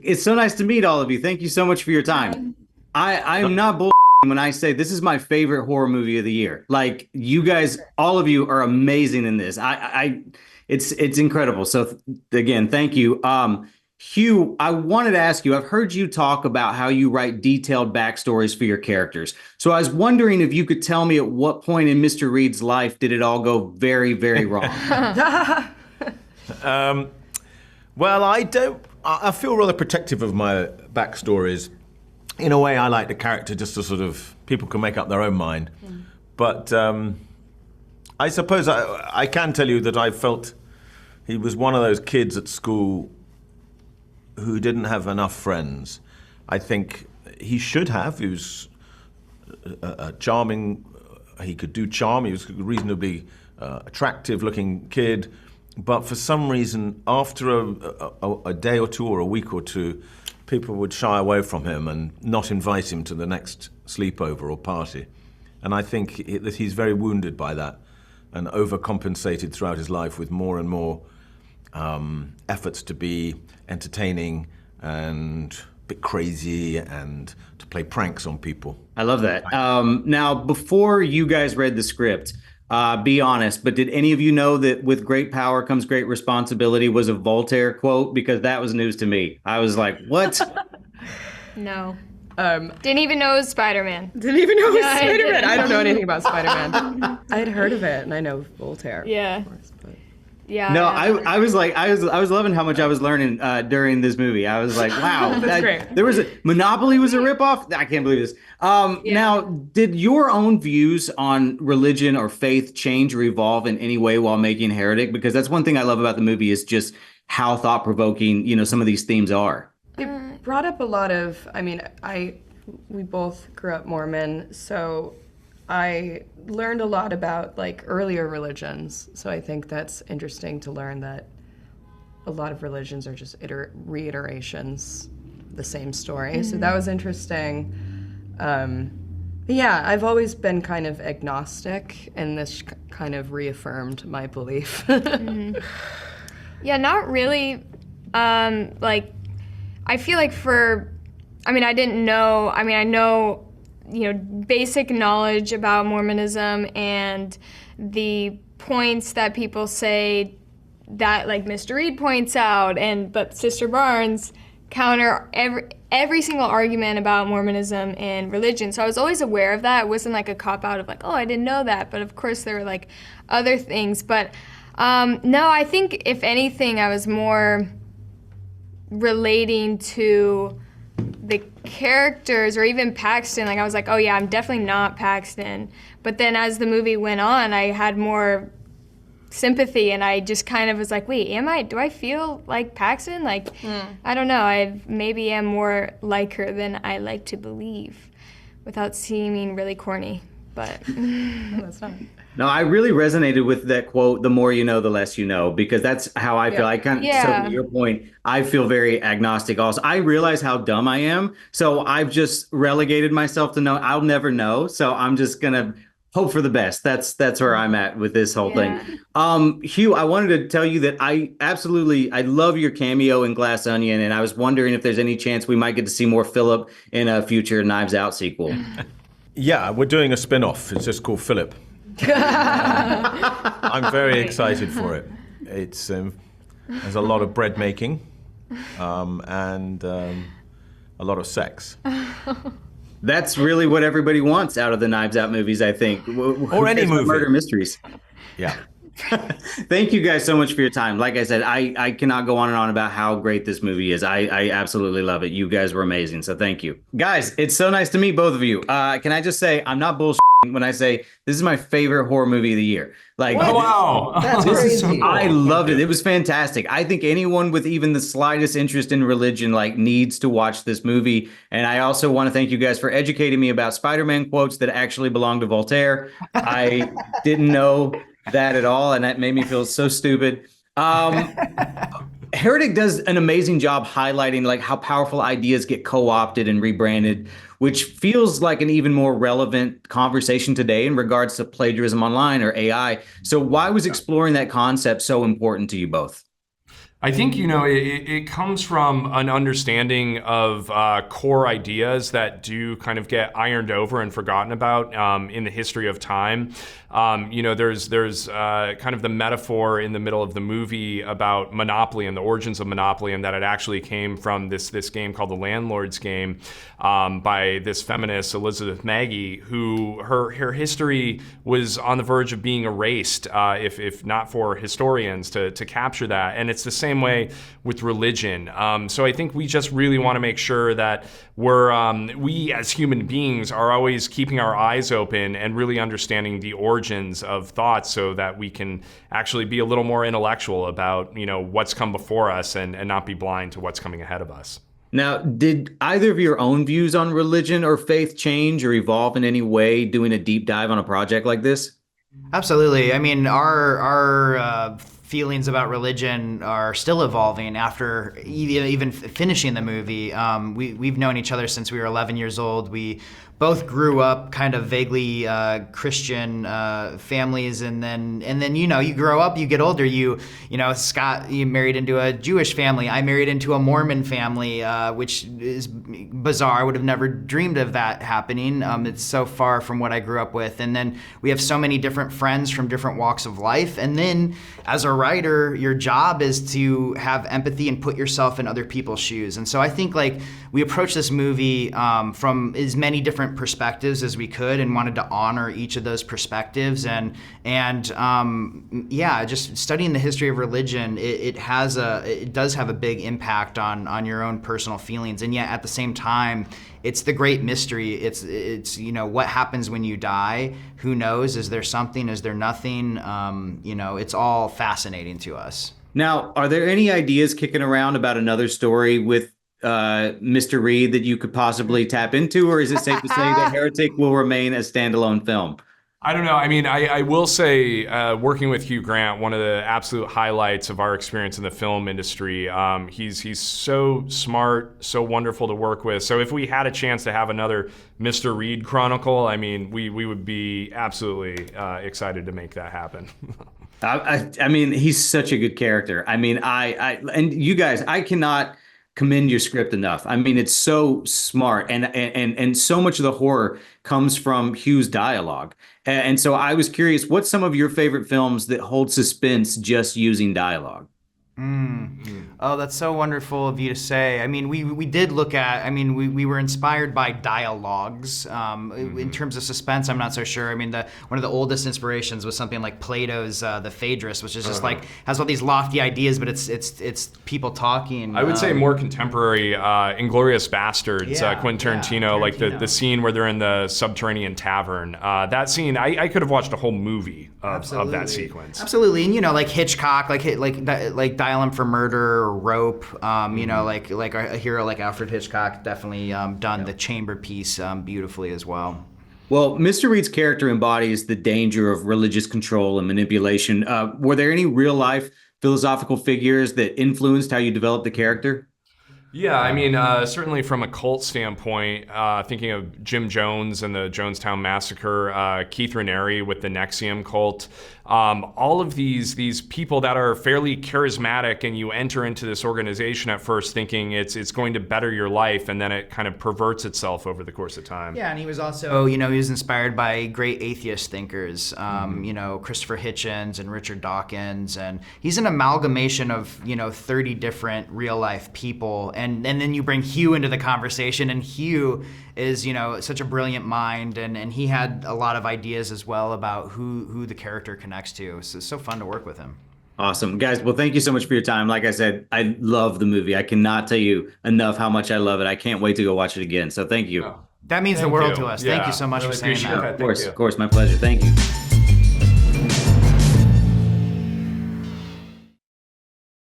It's so nice to meet all of you. Thank you so much for your time. I'm not bull when I say this is my favorite horror movie of the year. Like you guys, all of you are amazing in this. It's incredible. So again, thank you. Hugh, I wanted to ask you, I've heard you talk about how you write detailed backstories for your characters. So I was wondering if you could tell me at what point in Mr. Reed's life did it all go very, very wrong? Well, I feel rather protective of my backstories. In a way, I like the character just to sort of, people can make up their own mind. But I suppose I can tell you that I felt he was one of those kids at school who didn't have enough friends. I think he should have. He was a charming, he could do charm, he was a reasonably attractive looking kid. But for some reason, after a day or two or a week or two, people would shy away from him and not invite him to the next sleepover or party. And I think that he's very wounded by that and overcompensated throughout his life with more and more efforts to be entertaining and a bit crazy and to play pranks on people. I love that. Now, before you guys read the script, be honest, but did any of you know that with great power comes great responsibility was a Voltaire quote? Because that was news to me. I was like, what? No. Didn't even know it was Spider-Man. Didn't even know it was Spider-Man. I don't know anything about Spider-Man. I had heard of it, and I know Voltaire. Yeah. Of course, but... Yeah. No, I was like, I was loving how much I was learning during this movie. I was like, wow, That's great. There was Monopoly was a ripoff. I can't believe this. Now, did your own views on religion or faith change or evolve in any way while making Heretic? Because that's one thing I love about the movie is just how thought provoking, some of these themes are. It brought up a lot of. I mean, we both grew up Mormon, so I learned a lot about like earlier religions, so I think that's interesting to learn that a lot of religions are just reiterations, the same story. So that was interesting. Yeah, I've always been kind of agnostic, and this kind of reaffirmed my belief. Yeah, not really. Like, I feel like I didn't know. I mean, I know. Basic knowledge about Mormonism and the points that people say that like Mr. Reed points out, but Sister Barnes counter every single argument about Mormonism and religion. So I was always aware of that. It wasn't like a cop-out of like, oh, I didn't know that. But of course there were like other things. But no, I think if anything, I was more relating to the characters or even Paxton. Like I was like, oh yeah, I'm definitely not Paxton. But then as the movie went on, I had more sympathy, and I just kind of was like, wait, do I feel like Paxton? Like, I don't know, I maybe am more like her than I like to believe, without seeming really corny, but. That's not. No, I really resonated with that quote, the more you know, the less you know, because that's how I feel. I kind of, so to your point, I feel very agnostic also. I realize how dumb I am, so I've just relegated myself to know I'll never know, so I'm just going to hope for the best. That's where I'm at with this whole thing. Hugh, I wanted to tell you that I love your cameo in Glass Onion, and I was wondering if there's any chance we might get to see more Philip in a future Knives Out sequel. Yeah, we're doing a spin-off. It's just called Philip. I'm very excited for it. It's there's a lot of bread making and a lot of sex. That's really what everybody wants out of the Knives Out movies, I think. Or any movie. Murder mysteries. Yeah. Thank you guys so much for your time. Like I said, I cannot go on and on about how great this movie is. I absolutely love it. You guys were amazing, so thank you. Guys, it's so nice to meet both of you. Can I just say, I'm not bullshitting when I say this is my favorite horror movie of the year. Like, wow, That's crazy. I loved it. It was fantastic. I think anyone with even the slightest interest in religion needs to watch this movie. And I also want to thank you guys for educating me about Spider-Man quotes that actually belong to Voltaire. I didn't know that at all, and that made me feel so stupid. Heretic does an amazing job highlighting how powerful ideas get co-opted and rebranded, which feels like an even more relevant conversation today in regards to plagiarism online or AI. So why was exploring that concept so important to you both? I think, it comes from an understanding of core ideas that do kind of get ironed over and forgotten about in the history of time. There's kind of the metaphor in the middle of the movie about Monopoly and the origins of Monopoly, and that it actually came from this game called the Landlord's Game by this feminist, Elizabeth Maggie, who her history was on the verge of being erased if not for historians to capture that. And it's the same way with religion. So I think we just really want to make sure that we as human beings are always keeping our eyes open and really understanding the origins of thoughts, so that we can actually be a little more intellectual about what's come before us and not be blind to what's coming ahead of us. Now, did either of your own views on religion or faith change or evolve in any way doing a deep dive on a project like this? Absolutely. I mean, our feelings about religion are still evolving after even finishing the movie. We've known each other since we were 11 years old. We both grew up kind of vaguely Christian families, and then you grow up, you get older. Scott, you married into a Jewish family. I married into a Mormon family, which is bizarre. I would have never dreamed of that happening. It's so far from what I grew up with. And then we have so many different friends from different walks of life. And then as a writer, your job is to have empathy and put yourself in other people's shoes. And so I think we approached this movie from as many different perspectives as we could, and wanted to honor each of those perspectives. Just studying the history of religion, it does have a big impact on your own personal feelings. And yet at the same time, it's the great mystery. It's what happens when you die. Who knows? Is there something? Is there nothing? It's all fascinating to us. Now, are there any ideas kicking around about another story with Mr. Reed that you could possibly tap into, or is it safe to say that Heretic will remain a standalone film? I don't know. I mean, I will say, working with Hugh Grant, one of the absolute highlights of our experience in the film industry. He's so smart, so wonderful to work with. So if we had a chance to have another Mr. Reed Chronicle, I mean, we would be absolutely excited to make that happen. I mean, he's such a good character. I mean, and you guys, I cannot commend your script enough. I mean, it's so smart, and so much of the horror comes from Hugh's dialogue. And so I was curious, what's some of your favorite films that hold suspense just using dialogue? Oh, that's so wonderful of you to say. I mean, we did look at, we were inspired by dialogues. In terms of suspense, I'm not so sure. I mean, one of the oldest inspirations was something like Plato's The Phaedrus, which is just has all these lofty ideas, but it's people talking. I would say more contemporary, Inglourious Bastards, Quentin Tarantino, the scene where they're in the subterranean tavern. That scene, I could have watched a whole movie of that sequence. Absolutely, and like Hitchcock, like Dial-M for Murder or Rope, like a hero like Alfred Hitchcock definitely done the chamber piece beautifully as well. Well, Mr. Reed's character embodies the danger of religious control and manipulation. Were there any real-life philosophical figures that influenced how you developed the character? Yeah, I mean, certainly from a cult standpoint, thinking of Jim Jones and the Jonestown Massacre, Keith Raniere with the NXIVM cult, all of these people that are fairly charismatic, and you enter into this organization at first thinking it's going to better your life, and then it kind of perverts itself over the course of time. Yeah, and he was also, he was inspired by great atheist thinkers, Christopher Hitchens and Richard Dawkins, and he's an amalgamation of 30 different real life people. And then you bring Hugh into the conversation, and Hugh is, such a brilliant mind, and he had a lot of ideas as well about who the character connects to. So it's so fun to work with him. Awesome. Guys, well, thank you so much for your time. Like I said, I love the movie. I cannot tell you enough how much I love it. I can't wait to go watch it again. So thank you. That means the world to us. Thank you so much for saying that. Of course, my pleasure. Thank you.